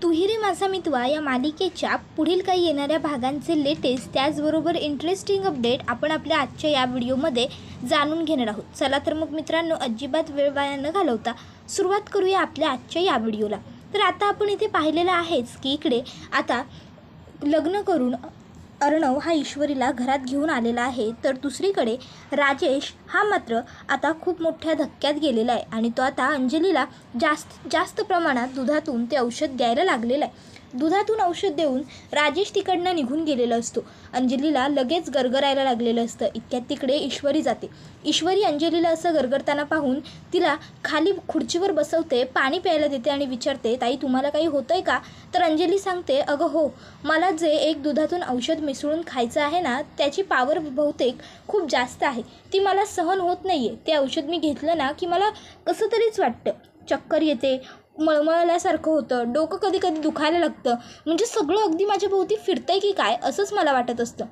तुही रे माझा मितवा या मालिकेच्या पुढील काही येणाऱ्या भागांचे लेटेस्ट त्याचबरोबर इंटरेस्टिंग अपडेट आपण आपल्या आजच्या या व्हिडिओमध्ये जाणून घेणार आहोत। चला तर मग मित्रांनो, अजिबात वेळ वाया न घालवता सुरुवात करूया आपल्या आजच्या या व्हिडिओला। तर आता आपण इथे पाहिलेलं आहेच की इकडे आता लग्न करून अर्णव हा ईश्वरीला घरात घेऊन आलेला आहे, तर दुसरीकडे राजेश हा मात्र आता खूप मोठ्या धक्क्यात गेलेला आहे आणि तो आता अंजलीला जास्त प्रमाणात दुधातून ते औषध द्यायला लागलेलं आहे। दुधातून औषध देऊन राजेश तिकडनं निघून गेलेला असतो। अंजलीला लगेच गरगरायला लागलेलं असतं। इतक्यात तिकडे ईश्वरी जाते। ईश्वरी अंजलीला असं गरगरताना पाहून तिला खाली खुर्चीवर बसवते, पाणी प्यायला देते आणि विचारते, ताई तुम्हाला काही होतंय का? तर अंजली सांगते, अगं हो, मला जे एक दुधातून औषध मिसळून खायचं आहे ना, त्याची पावर बहुतेक खूप जास्त आहे, ती मला सहन होत नाही आहे। ते औषध मी घेतलं ना की मला कसं तरीच वाटतं, चक्कर येते, मळमळल्यासारखं होतं, डोकं कधी कधी दुखायला लागतं, म्हणजे सगळं अगदी माझ्या भोवती फिरतंय की काय असंच मला वाटत असतं।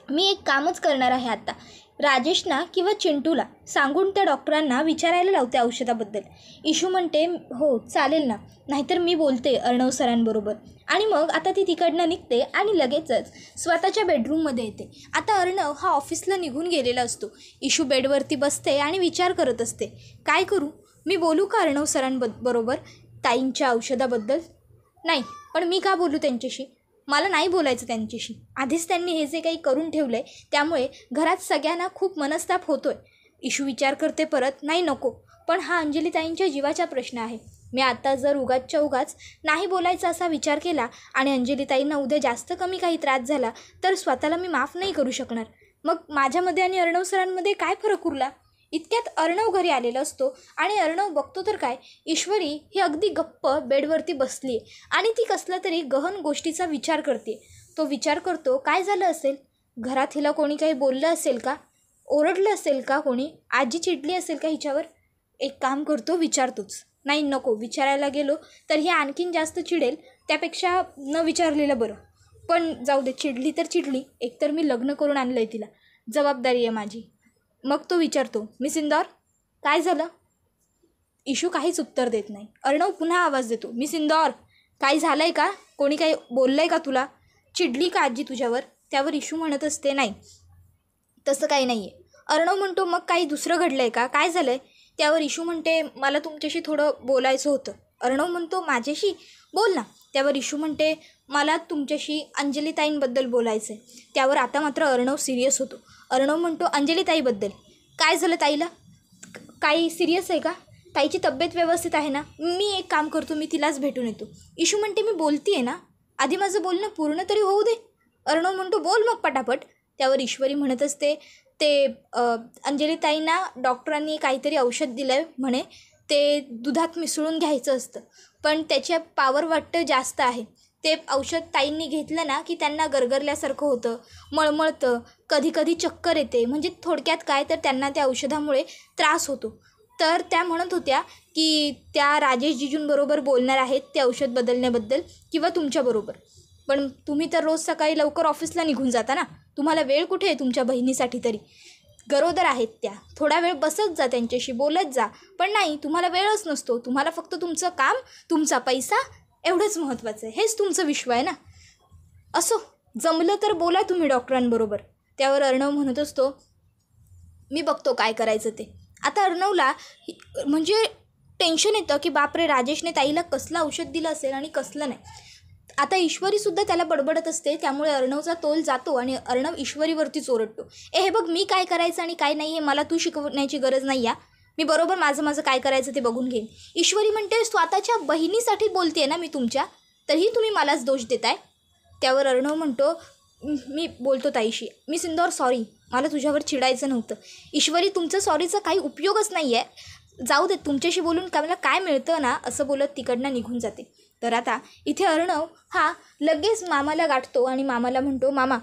मी एक कामच करणार आहे आता, राजेशना किंवा चिंटूला सांगून त्या डॉक्टरांना विचारायला लावते औषधाबद्दल। इशू म्हणते, हो चालेल ना, नाहीतर मी बोलते अर्णव सरांबरोबर। आणि मग आता ती तिकडनं निघते आणि लगेचच स्वतःच्या बेडरूममध्ये येते। आता अर्णव हा ऑफिसला निघून गेलेला असतो। इशू बेडवरती बसते आणि विचार करत असते, काय करू, मी बोलू का अर्णव सरांबरोबर ताईंच्या औषधाबद्दल? नाही, पण मी का बोलू त्यांच्याशी? मला नाही बोलायचं त्यांच्याशी। आधीच त्यांनी हे जे काही करून ठेवलं आहे त्यामुळे घरात सगळ्यांना खूप मनस्ताप होतोय। इशू विचार करते परत, नाही नको, पण हा अंजली ताईंच्या जीवाचा प्रश्न आहे। मी आता जर उगाचच्या उगाच नाही बोलायचा असा विचार केला आणि अंजली ताईंना उद्या जास्त कमी काही त्रास झाला तर स्वतःला मी माफ नाही करू शकणार। मग माझ्यामध्ये आणि अर्णव सरांमध्ये काय फरक उरला? इतक्यात अर्णव घरी आलेला असतो आणि अर्णव बघतो तर काय, ईश्वरी ही अगदी गप्प बेडवरती बसली आहे आणि ती कसला तरी गहन गोष्टीचा विचार करते। तो विचार करतो, काय झालं असेल? घरात हिला कोणी काही बोललं असेल का? ओरडलं असेल का कोणी? आजी चिडली असेल का हिच्यावर? एक काम करतो, विचारतोच। नाही नको, विचारायला गेलो तर ही आणखीन जास्त चिडेल, त्यापेक्षा न विचारलेलं बरं। पण जाऊ दे, चिडली तर चिडली, एकतर मी लग्न करून आणलं आहे तिला, जबाबदारी आहे माझी। मग तो विचारतो, मिस इंदौर काय झालं? इशू काहीच उत्तर देत नाही। अर्णव पुन्हा आवाज देतो, मिस इंदौर काय झालं आहे का? कोणी काही बोललं आहे का तुला? चिडली का आजी तुझ्यावर? त्यावर इशू म्हणत असते, नाही तसं काही नाही आहे। अर्णव म्हणतो, मग काही दुसरं घडलं आहे का? काय झालं आहे? त्यावर इशू म्हणते, मला तुमच्याशी थोडं बोलायचं होतं। अर्णव म्हणतो, माझ्याशी? बोल ना। त्यावर इशू म्हणते, मला तुमच्याशी अंजली ताईंबद्दल बोलायचं आहे। त्यावर आता मात्र अर्णव सिरियस होतो। अर्णव म्हणतो, अंजली ताईबद्दल काय झालं? ताईला काही सिरियस आहे का? ताईची तब्येत व्यवस्थित आहे ना? मी एक काम करतो, मी तिलाच भेटून येतो। इशू म्हणते, मी बोलती आहे ना, आधी माझं बोलणं पूर्ण तरी होऊ दे। अर्णव म्हणतो, बोल मग पटापट। त्यावर ईश्वरी म्हणत असते, ते अंजली ताईंना डॉक्टरांनी काहीतरी औषध दिलं आहे म्हणे, ते दुधात मिसळून घ्यायचं असतं, पण त्याच्या पावर वाटतं जास्त आहे। ते औषध ताईंनी घेतलं ना की त्यांना गरगरल्यासारखं होतं, मळमळतं, कधी कधी चक्कर येते, म्हणजे थोडक्यात काय तर त्यांना त्या औषधामुळे त्रास होतो। तर त्या म्हणत होत्या की त्या राजेश जिजूंबरोबर बोलणार आहेत ते औषध बदलण्याबद्दल किंवा तुमच्याबरोबर। पण तुम्ही तर रोज सकाळी लवकर ऑफिसला निघून जाता ना, तुम्हाला वेळ कुठे आहे तुमच्या बहिणीसाठी? तरी गरोदर आहेत त्या, थोडा वेळ बसत जा, त्यांच्याशी बोलत जा। पण नाही, तुम्हाला वेळच नसतो, तुम्हाला फक्त तुमचं काम, तुमचा पैसा एवढंच महत्त्वाचं आहे, हेच तुमचं विश्व आहे ना। असो, जमलं तर बोला तुम्ही डॉक्टरांबरोबर। त्यावर अर्णव म्हणत असतो, मी बघतो काय करायचं ते। आता अर्णवला म्हणजे टेन्शन येतं की बापरे, राजेशने ताईला कसलं औषध दिलं असेल आणि कसलं नाही। आता ईश्वरीसुद्धा त्याला बडबडत असते, त्यामुळे अर्णवचा तोल जातो आणि अर्णव ईश्वरीवरतीच ओरडतो, हे बघ, मी काय करायचं आणि काय नाही हे मला तू शिकवण्याची गरज नाही या, मी बरोबर माझं काय करायचं ते बघून घेईन। ईश्वरी म्हणते, स्वतःच्या बहिणीसाठी बोलते ना मी तुमच्या, तरीही तुम्ही मलाच दोष देताय। त्यावर अर्णव म्हणतो, मी बोलतो ताईशी, मिस इंदौर सॉरी, मला तुझ्यावर चिडायचं नव्हतं। ईश्वरी, तुमचं सॉरीचा काही उपयोगच नाही आहे, जाऊ देत, तुमच्याशी बोलून का मला काय मिळतं ना, असं बोलत तिकडनं निघून जाते। तर आता इथे अर्णव हा लगेच मामाला गाठतो आणि मामाला म्हणतो, मामा,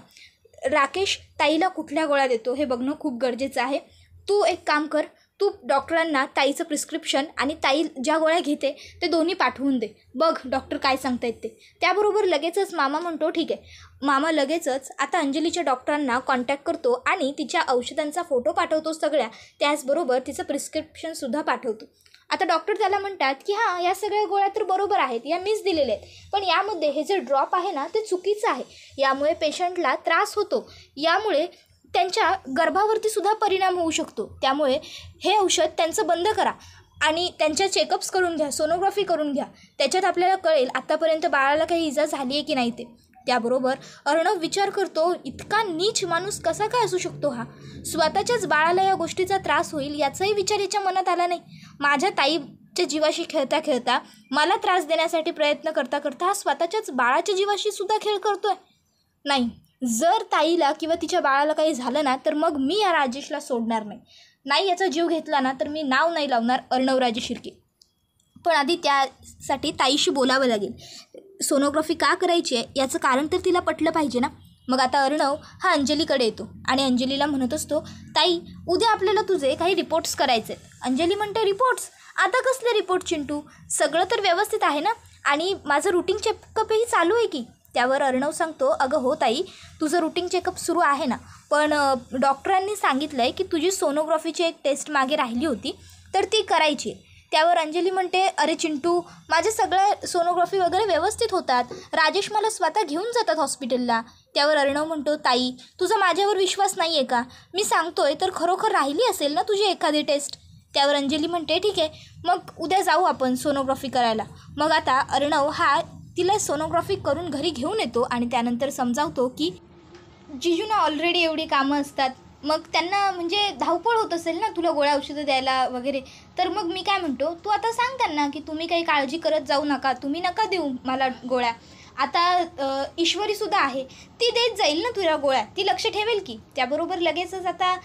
राकेश ताईला कुठल्या गोळ्या देतो हे बघणं खूप गरजेचं आहे। तू एक काम कर, तू डॉक्टरांना ताईचं प्रिस्क्रिप्शन आणि ताई ज्या गोळ्या घेते ते दोन्ही पाठवून दे, बघ डॉक्टर काय सांगतायत ते। त्याबरोबर लगेचच मामा म्हणतो, ठीक आहे। मामा लगेचच आता अंजलीच्या डॉक्टरांना कॉन्टॅक्ट करतो आणि तिच्या औषधांचा फोटो पाठवतो सगळ्या, त्याचबरोबर तिचं प्रिस्क्रिप्शनसुद्धा पाठवतो। आता डॉक्टर त्याला म्हणतात की हां, या सगळ्या गोळ्या तर बरोबर आहेत, या मीच दिलेल्या आहेत, पण यामध्ये हे जे ड्रॉप आहे ना ते चुकीचं आहे, यामुळे पेशंटला त्रास होतो, यामुळे त्यांच्या गर्भावरती सुद्धा परिणाम होऊ शकतो, त्यामुळे हे औषध त्यांचं बंद करा आणि त्यांच्या चेकअप्स करून घ्या, सोनोग्राफी करून घ्या, त्याच्यात आपल्याला कळेल आत्तापर्यंत बाळाला काही इजा झाली आहे की नाही ते. त्याबरोबर अर्णव विचार करतो, इतका नीच माणूस कसा काय असू शकतो हा? स्वतःच्याच बाळाला या गोष्टीचा त्रास होईल याचाही विचार याच्या मनात आला नाही. माझ्या ताईच्या जीवाशी खेळता खेळता, मला त्रास देण्यासाठी प्रयत्न करता करता हा स्वतःच्याच बाळाच्या जीवाशी सुद्धा खेळ करतोय. नाही, जर ताईला किंवा तिच्या बाळाला काही झालं ना तर मग मी या राजेशला सोडणार नाही. याचा जीव घेतला ना तर मी नाव नाही लावणार अर्णवराजे शिर्के. पण आधी त्यासाठी ताईशी बोलावं लागेल. सोनोग्राफी का करायची आहे याचं कारण तर तिला पटलं पाहिजे ना. मग आता अर्णव हा अंजलीकडे येतो आणि अंजलीला म्हणत असतो, ताई उद्या आपल्याला तुझे काही रिपोर्ट्स करायचे आहेत. अंजली म्हणते, रिपोर्ट्स? आता कसले रिपोर्ट चिंटू? सगळं तर व्यवस्थित आहे ना आणि माझं रुटीन चेकअपही चालू आहे की. त्यावर अर्णव सांगतो, अगं हो ताई, तुझं रुटीन चेकअप सुरू आहे ना, पण डॉक्टरांनी सांगितलं आहे की तुझी सोनोग्राफीची एक टेस्ट मागे राहिली होती तर ती करायची आहे. त्यावर अंजली म्हणते, अरे चिंटू, माझे सगळं सोनोग्राफी वगैरे व्यवस्थित होतात, राजेश मला स्वतः घेऊन जातात हॉस्पिटलला. त्यावर अर्णव म्हणतो, ताई तुझा माझ्यावर विश्वास नाही आहे का? मी सांगतोय तर खरोखर राहिली असेल ना तुझी एखादी टेस्ट. त्यावर अंजली म्हणते, ठीक आहे, मग उद्या जाऊ आपण सोनोग्राफी करायला. मग आता अर्णव हा तिला सोनोग्राफी करून घरी घेऊन येतो आणि त्यानंतर समजावतो की जिजूना ऑलरेडी एवढी कामं असतात, मग त्यांना म्हणजे धावपळ होत असेल ना तुला गोळ्या औषधं द्यायला वगैरे. तर मग मी काय म्हणतो, तू आता सांग त्यांना की तुम्ही काही काळजी करत जाऊ नका, तुम्ही नका देऊ मला गोळ्या. आता ईश्वरीसुद्धा आहे, ती देत जाईल ना तुला गोळ्या, ती लक्ष ठेवेल की. त्याबरोबर लगेचच आता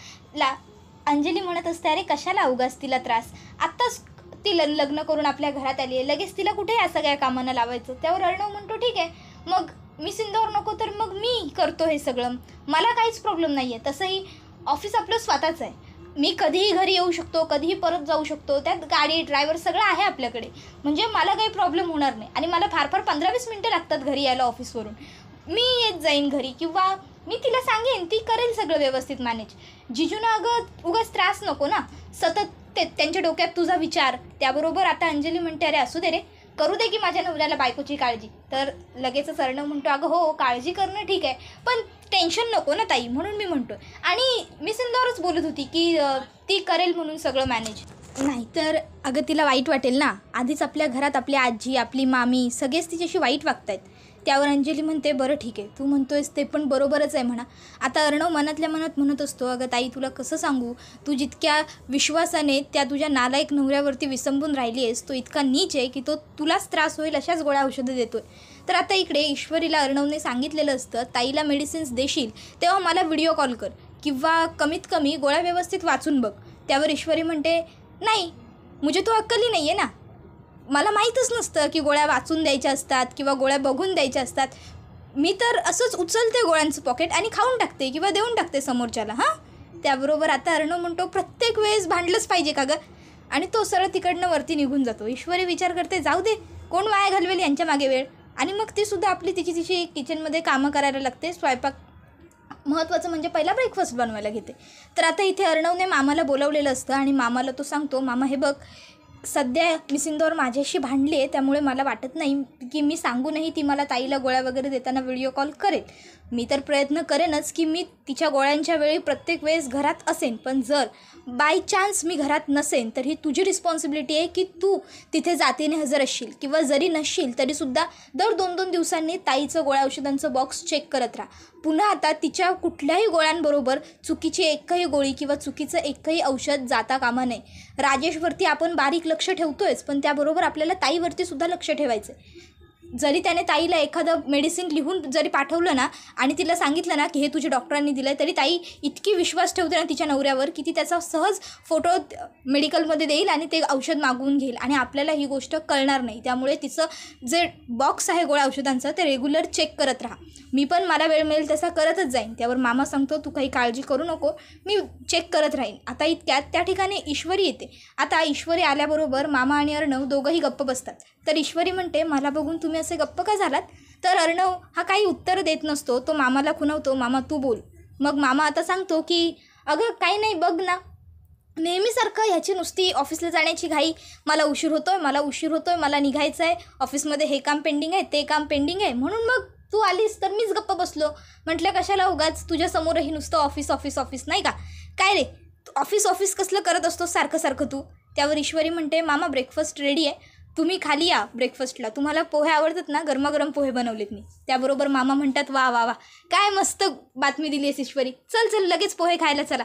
अंजली म्हणत असते, अरे कशाला उगाच तिला त्रास, आत्ताच ती लग्न करून आपल्या घरात आली आहे, लगेच तिला कुठे या सगळ्या कामांना लावायचं. त्यावर अर्णव म्हणतो, ठीक आहे, मग मी सिंदूर नको तर मग मी करतो हे सगळं, मला काहीच प्रॉब्लेम नाही आहे. तसंही ऑफिस आपलं स्वतःचं आहे, मी कधीही घरी येऊ शकतो, कधीही परत जाऊ शकतो, त्यात गाडी ड्रायव्हर सगळं आहे आपल्याकडे, म्हणजे मला काही प्रॉब्लेम होणार नाही. आणि मला फार 15-20 मिनटं लागतात घरी यायला ऑफिसवरून, मी येत जाईन घरी, किंवा मी तिला सांगेन, ती करेल सगळं व्यवस्थित मॅनेज. जिजूना अगं उगाच त्रास नको ना, सतत त्यांच्या डोक्यात तुझा विचार. त्याबरोबर आता अंजली म्हणते, अरे असू दे रे, करू दे की माझ्या नवऱ्याला बायकोची काळजी. तर लगेचच अर्णव म्हणतो, अगं हो, काळजी करणं ठीक आहे, पण टेन्शन नको ना ताई, म्हणून मी म्हणतो. आणि मी सिंदूरच बोलत होती की ती करेल म्हणून सगळं मॅनेज. नाही तर अगं तिला वाईट वाटेल ना, आधीच आपल्या घरात आपली आजी, आपली मामी सगळेच तिच्याशी वाईट वागतायत. त्यावर अंजली म्हणते, बरं ठीक आहे, तू म्हणतोयस ते पण बरोबरच आहे म्हणा. आता अर्णव मनातल्या मनात म्हणत असतो, अगं ताई तुला कसं सांगू, तू जितक्या विश्वासाने त्या तुझ्या नालायक नवऱ्यावरती विसंबून राहिली आहेस, तो इतका नीच आहे की तो तुलाच त्रास होईल अशाच गोळ्या औषधं देतोय. तर आता इकडे ईश्वरीला अर्णवने सांगितलेलं असतं, ताईला मेडिसिन्स देशील तेव्हा मला व्हिडिओ कॉल कर, किंवा कमीत कमी गोळ्या व्यवस्थित वाचून बघ. त्यावर ईश्वरी म्हणते, नाही मुझे तो अक्कल ही नाही आहे ना, मला माहीतच नसतं की गोळ्या वाचून द्यायच्या असतात किंवा गोळ्या बघून द्यायच्या असतात, मी तर असंच उचलते गोळ्यांचं पॉकेट आणि खाऊन टाकते किंवा देऊन टाकते समोरच्याला. हां. त्याबरोबर आता अर्णव म्हणतो, प्रत्येक वेळेस भांडलंच पाहिजे का गं? आणि तो सरळ तिकडनं वरती निघून जातो. ईश्वरी विचार करते, जाऊ दे, कोण वाया घालवेल यांच्या मागे वेळ. आणि मग ती सुद्धा आपली तिची किचनमध्ये कामं करायला लागते. स्वयंपाक महत्त्वाचं म्हणजे पहिला ब्रेकफास्ट बनवायला घेते. तर आता इथे अर्णवने मामाला बोलवलेलं असतं आणि मामाला तो सांगतो, मामा हे बघ, सध्या मी सिंदूर माझ्याशी भांडली आहे, त्यामुळे मला वाटत नाही की मी सांगूनही ती मला ताईला गोळ्या वगैरे देताना व्हिडिओ कॉल करेल. मी तर प्रयत्न करेनच की मी तिच्या गोळ्यांच्या वेळी प्रत्येक वेळेस घरात असेन, पण जर बाय चान्स मी घरात नसेन तर ही तुझी रिस्पॉन्सिबिलिटी आहे की तू तिथे जातीने हजर असशील, किंवा जरी नसशील तरीसुद्धा दर 2-2 दिवसांनी ताईचं गोळ्या औषधांचं बॉक्स चेक करत राहा. पुन्हा आता तिच्या कुठल्याही गोळ्यांबरोबर चुकीची एकही गोळी किंवा चुकीचं एकही औषध जाता कामा नये. राजेशवरती आपण बारीक लक्ष ठेवतोयच, पण त्याबरोबर आपल्याला ताईवरती सुद्धा लक्ष ठेवायचं आहे. जरी त्याने ताईला एखादं मेडिसिन लिहून जरी पाठवलं ना आणि तिला सांगितलं ना की हे तुझ्या डॉक्टरांनी दिलं आहे, तरी ताई इतकी विश्वास ठेवते ना तिच्या नवऱ्यावर की ती त्याचा सहज फोटो मेडिकलमध्ये देईल आणि ते औषध मागवून घेईल आणि आपल्याला ही गोष्ट कळणार नाही. त्यामुळे तिचं जे बॉक्स आहे गोळ्या औषधांचं ते रेग्युलर चेक करत राहा. मी पण मला वेळ मिळेल तसा करतच जाईन. त्यावर मामा सांगतो, तू काही काळजी करू नको, मी चेक करत राहीन. आता इतक्यात त्या ठिकाणी ईश्वरी येते. आता ईश्वरी आल्याबरोबर मामा आणि अर्णव दोघंही गप्प बसतात. तर ईश्वरी म्हणते, मला बघून तुम्ही असे गप्प का झालात? तर अर्णव हा काही उत्तर देत नसतो, तो मामाला खुणवतो, मामा तू बोल. मग मामा आता सांगतो की अगं काही नाही, बघ ना, नेहमीसारखं ह्याची नुसती ऑफिसला जाण्याची घाई, मला उशीर होतोय, मला निघायचं आहे, ऑफिसमध्ये हे काम पेंडिंग आहे, ते काम पेंडिंग आहे. म्हणून मग तू आलीस तर मीच गप्प बसलो. म्हटलं कशाला उगाच तुझ्यासमोरही नुसतं ऑफिस ऑफिस ऑफिस नाही का. काय रे ऑफिस ऑफिस कसलं करत असतो सारखं सारखं तू. त्यावर ईश्वरी म्हणते, मामा ब्रेकफास्ट रेडी आहे, तुम्ही खाली या ब्रेकफास्टला. तुम्हाला पोहे आवडतात ना, गरमागरम पोहे बनवलेत मी. त्याबरोबर मामा म्हणतात, वा वा वा, काय मस्त बातमी दिली आहेस ईश्वरी, चल चल लगेच पोहे खायला चला.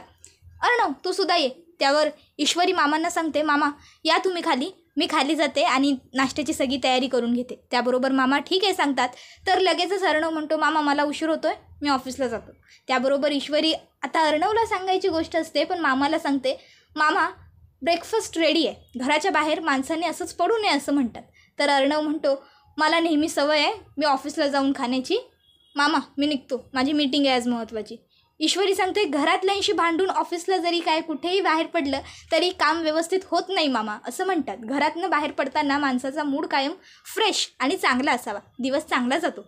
अर्णव तू सुद्धा ये. त्यावर ईश्वरी मामांना सांगते, मामा या तुम्ही खाली, मी खाली जाते आणि नाश्त्याची सगळी तयारी करून घेते. त्याबरोबर मामा ठीक आहे सांगतात. तर लगेचच अर्णव म्हणतो, मामा मला उशीर होतोय, मी ऑफिसला जातो. त्याबरोबर ईश्वरी आता अर्णवला सांगायची गोष्ट असते पण मामाला सांगते, मामा ब्रेकफास्ट रेडी आहे, घराच्या बाहेर माणसाने असंच पडू नये असं म्हणतात. तर अर्णव म्हणतो, मला नेहमी सवय आहे मी ऑफिसला जाऊन खाण्याची, मामा मी निघतो, माझी मीटिंग आहे आज महत्त्वाची. ईश्वरी सांगते, घरातल्यांशी भांडून ऑफिसला जरी काय कुठेही बाहेर पडलं तरी काम व्यवस्थित होत नाही मामा असं म्हणतात. घरातनं बाहेर पडताना माणसाचा मूड कायम फ्रेश आणि चांगला असावा, दिवस चांगला जातो.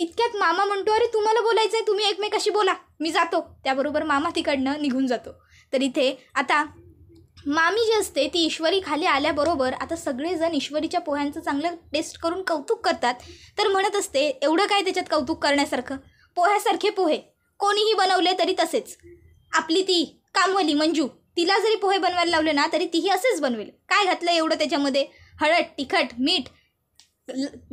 इतक्यात मामा म्हणतो, अरे तुम्हाला बोलायचं आहे, तुम्ही एकमेकाशी बोला, मी जातो. त्याबरोबर मामा तिकडनं निघून जातो. तर इथे आता मामी जी असते ती ईश्वरी खाली आल्याबरोबर आता सगळेजण ईश्वरीच्या पोह्यांचं चांगलं टेस्ट करून कौतुक करतात. तर म्हणत असते, एवढं काय त्याच्यात कौतुक करण्यासारखं, पोह्यासारखे पोहे कोणीही बनवले तरी तसेच. आपली ती कामवाली मंजू, तिला जरी पोहे बनवायला लावले ना तरी तीही असेच बनवेल. काय घातलं एवढं त्याच्यामध्ये, हळद तिखट मीठ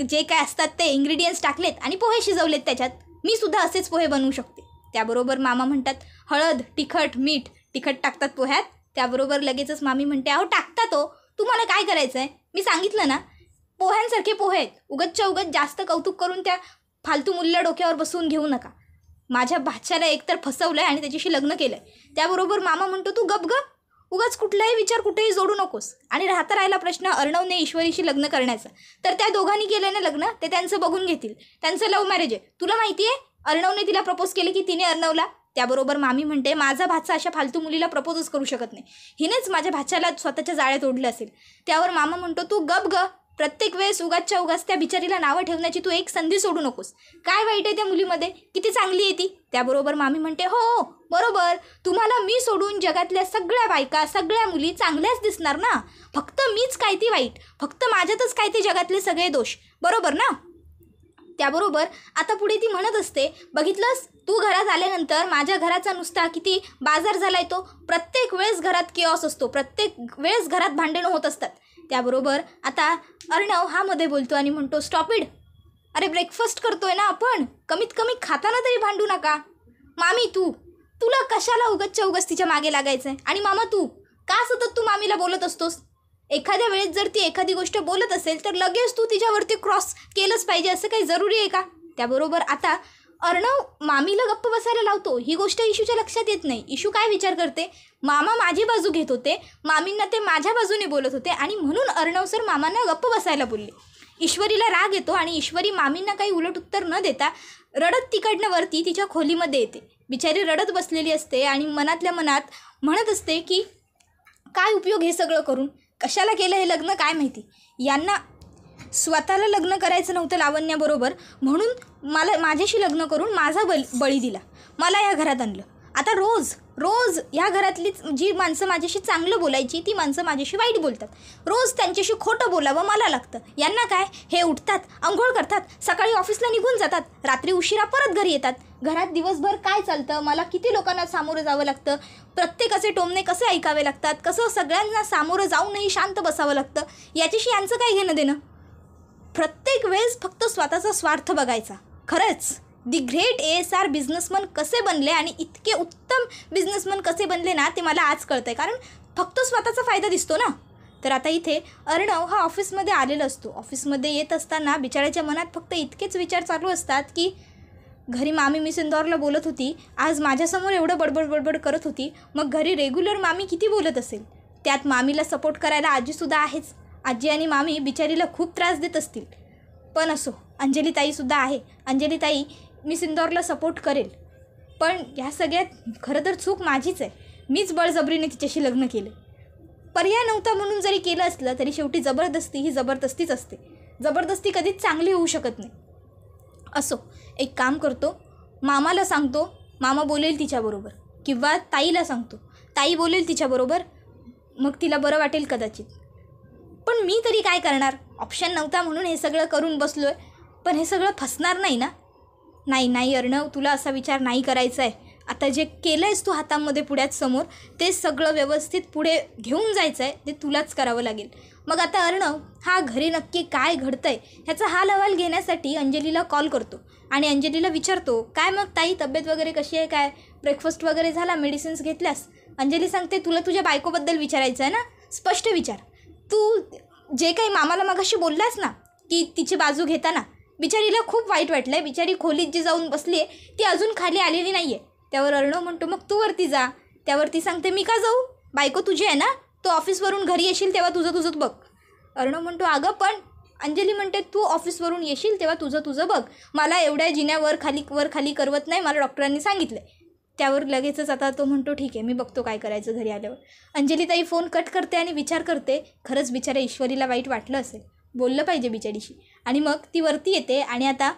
जे काय असतात ते इंग्रेडियंट्स टाकलेत आणि पोहे शिजवलेत त्याच्यात, मी सुद्धा असेच पोहे बनवू शकते. त्याबरोबर मामा म्हणतात, हळद तिखट मीठ, तिखट टाकतात पोह्यात. त्याबरोबर लगेचच मामी म्हणते, अहो टाकतात हो, तुम्हाला काय करायचं आहे, मी सांगितलं ना पोह्यांसारखे पोहे आहेत, उगतच्या उगत जास्त कौतुक करून त्या फालतू मुलीला डोक्यावर बसवून घेऊ नका. माझ्या भाच्याला एकतर फसवलं आहे आणि त्याच्याशी लग्न केलं आहे. त्याबरोबर मामा म्हणतो, तू गप गप, उगाच कुठलाही विचार कुठेही जोडू नकोस. आणि राहिला प्रश्न अर्णवने ईश्वरीशी लग्न करण्याचा, तर त्या दोघांनी केलं ना लग्न, ते त्यांचं बघून घेतील, त्यांचं लव्ह मॅरेज आहे. तुला माहिती आहे अर्णवने तिला प्रपोज केले की तिने अर्णवला. त्याबरोबर मामी म्हणते, माझा भाचा अशा फालतू मुलीला प्रपोजच करू शकत नाही, हिनेच माझ्या भाच्याला स्वतःच्या जाळ्यात ओढलं असेल. त्यावर मामा म्हणतो, तू गप ग, प्रत्येक वेळेस उगाचच्या उगाच त्या बिचारीला नावं ठेवण्याची तू एक संधी सोडू नकोस. काय वाईट आहे त्या मुलीमध्ये, किती चांगली आहे ती. त्याबरोबर मामी म्हणते, हो बरोबर, तुम्हाला मी सोडून जगातल्या सगळ्या बायका सगळ्या मुली चांगल्याच दिसणार ना, फक्त मीच काय ती वाईट, फक्त माझ्यातच काय ते जगातले सगळे दोष, बरोबर ना. त्याबरोबर आता पुढे ती म्हणत असते, बघितलंस तू घरात आल्यानंतर माझ्या घराचा नुसता किती बाजार झालाय तो, प्रत्येक वेळेस घरात किऑस असतो, प्रत्येक वेळेस घरात भांडणं होत असतात. त्याबरोबर आता अर्णव हा मध्ये बोलतो आणि म्हणतो, स्टॉप इट, अरे ब्रेकफास्ट करतोय ना आपण, कमीत कमी खाताना तरी भांडू नका. मामी तुला कशाला उगतच्या उगच तिच्या मागे लागायचं आहे, आणि मामा तू का सतत तू मामीला बोलत असतोस. एखाद्या वेळेस जर ती एखादी गोष्ट बोलत असेल तर लगेच तू तिच्यावरती क्रॉस केलंच पाहिजे, असं काही जरुरी आहे का. त्याबरोबर आता अर्णव मामीला गप्प बसायला लावतो. ही गोष्ट इशूच्या लक्षात येत नाही. इशू काय विचार करते, मामा माझी बाजू घेत होते, मामींना ते माझ्या बाजूने बोलत होते आणि म्हणून अर्णव सर मामांना गप्प बसायला बोलले. ईश्वरीला राग येतो आणि ईश्वरी मामींना काही उलट उत्तर न देता रडत तिकडनं वरती तिच्या खोलीमध्ये येते. बिचारी रडत बसलेली असते आणि मनातल्या मनात म्हणत असते की काय उपयोग हे सगळं करून, कशाला केलं हे लग्न काय माहिती. यांना स्वतःला लग्न करायचं नव्हतं लावण्याबरोबर, म्हणून माझ्याशी लग्न करून माझा बळी दिला, मला या घरात आणलं. आता रोज या घरातली जी माणसं माझ्याशी चांगलं बोलायची ती माणसं माझ्याशी वाईट बोलतात. रोज त्यांच्याशी खोटं बोलावं मला लागतं. यांना काय, हे उठतात, अंघोळ करतात, सकाळी ऑफिसला निघून जातात, रात्री उशिरा परत घरी येतात. घरात दिवसभर काय चालतं, मला किती लोकांना सामोरं जावं लागतं, प्रत्येकाचे टोमणे कसे ऐकावे लागतात, कसं सगळ्यांना सामोरं जाऊनही शांत बसावं लागतं, याच्याशी यांचं काय घेणं देणं. प्रत्येक वेळेस फक्त स्वतःचा स्वार्थ बघायचा. खरंच दी ग्रेट ASR बिझनेसमन कसे बनले आणि इतके उत्तम बिझनेसमन कसे बनले ना, ते मला आज कळतं आहे, कारण फक्त स्वतःचा फायदा दिसतो ना. तर आता इथे अर्णव हा ऑफिसमध्ये आलेला असतो. ऑफिसमध्ये येत असताना बिचाऱ्याच्या मनात फक्त इतकेच विचार चालू असतात की घरी मामी मिस इंदौरला बोलत होती, आज माझ्यासमोर एवढं बडबड करत होती, मग घरी रेग्युलर मामी किती बोलत असेल. त्यात मामीला सपोर्ट करायला आजीसुद्धा आहेच. आजी आणि मामी बिचारीला खूप त्रास देत असतील, पण असो, अंजलीताईसुद्धा आहे. अंजलीताई मिस इंदौरला सपोर्ट करेल, पण ह्या सगळ्यात खरं तर चूक माझीच आहे. मीच बळजबरीने तिच्याशी लग्न केलं. पर्याय नव्हता म्हणून जरी केलं असलं तरी शेवटी जबरदस्ती ही जबरदस्तीच असते. जबरदस्ती कधीच चांगली होऊ शकत नाही. असो, एक काम करतो, मामाला सांगतो, मामा बोलेल तिच्याबरोबर, किंवा ताईला सांगतो, ताई बोलेल तिच्याबरोबर, मग तिला बरं वाटेल कदाचित. पण मी तरी काय करणार, ऑप्शन नव्हता म्हणून हे सगळं करून बसलो आहे. पण हे सगळं फसणार नाही ना? नाही अर्णव, तुला असा विचार नाही करायचा आहे. आता जे केलं आहेस तू हातामध्ये पुढ्यात समोर, ते सगळं व्यवस्थित पुढे घेऊन जायचं आहे, ते तुलाच करावं लागेल. मग आता अर्णव हा घरी नक्की काय घडतं आहे ह्याचा हाल अहवाल घेण्यासाठी अंजलीला कॉल करतो आणि अंजलीला विचारतो, काय मग ताई तब्येत वगैरे कशी आहे, काय ब्रेकफास्ट वगैरे झाला, मेडिसिन्स घेतल्यास? अंजली सांगते, तुला तुझ्या बायकोबद्दल विचारायचं आहे ना, स्पष्ट विचार. तू जे काही मामाला मगाशी बोललास ना की तिची बाजू घेताना, बिचारीला खूप वाईट वाटलं आहे. बिचारी खोलीत जी जाऊन बसली आहे ती अजून खाली आलेली नाही आहे. त्यावर अर्णव म्हणतो, मग तू वरती जा. त्यावरती सांगते, मी का जाऊ, बायको तुझी आहे ना, तू ऑफिसवरून घरी येशील तेव्हा तुझं बघ. अर्णव म्हणतो, अगं पण अंजली म्हणते, तू ऑफिसवरून येशील तेव्हा तुझं बघ, मला एवढ्या जिन्या वर खाली करवत नाही, मला डॉक्टरांनी सांगितलं. त्यावर लगेचच आता तो म्हणतो, ठीक आहे मी बघतो काय करायचं घरी आल्यावर. अंजलीताई फोन कट करते आणि विचार करते, खरंच बिचाऱ्या ईश्वरीला वाईट वाटलं असेल, बोललं पाहिजे बिचारीशी. आणि मग ती वरती येते आणि आता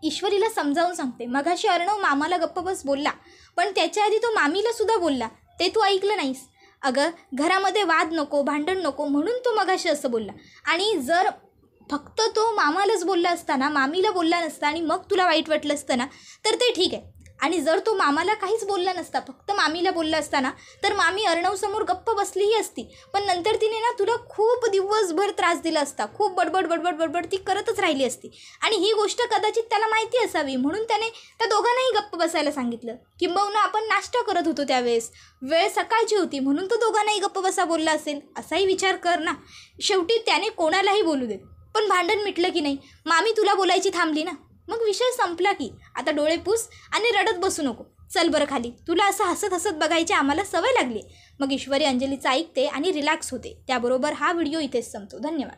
ईश्वरीला समजावून सांगते, मगाशी अर्णव मामाला गप्प बस बोलला, पण त्याच्या आधी तो मामीला सुद्धा बोलला, ते तू ऐकलं नाहीस. अगं घरामध्ये वाद नको, भांडण नको म्हणून तो मगाशी असं बोलला. आणि जर फक्त तो मामालाच बोलला असता ना, मामीला बोलला नसता आणि मग तुला वाईट वाटलं असतं ना, तर ते ठीक आहे. आणि जर तो मामाला काहीच बोलला नसता, फक्त मामीला बोलला असता ना, तर मामी अर्णवसमोर गप्प बसलीही असती. पण नंतर तिने ना तुला खूप दिवसभर त्रास दिला असता, खूप बडबड ती करतच राहिली असती. आणि ही गोष्ट कदाचित त्याला माहिती असावी म्हणून त्याने त्या दोघांनाही गप्प बसायला सांगितलं. किंबहुना आपण नाश्ता करत होतो त्यावेळेस, वेळ सकाळची होती म्हणून तो दोघांनाही गप्प बसा बोलला असेल, असाही विचार कर ना. शेवटी त्याने कोणालाही बोलू देत, पण भांडण मिटलं की नाही, मामी तुला बोलायची थांबली ना, मग विषय संपला की आता डोळे पुस आणि रडत बसू नको, चल बरं खाली, तुला असं हसत बघायची आम्हाला सवय लागली. मग ईश्वरी अंजलीचं ऐकते आणि रिलॅक्स होते. त्याबरोबर हा व्हिडिओ इथेच संपतो. धन्यवाद.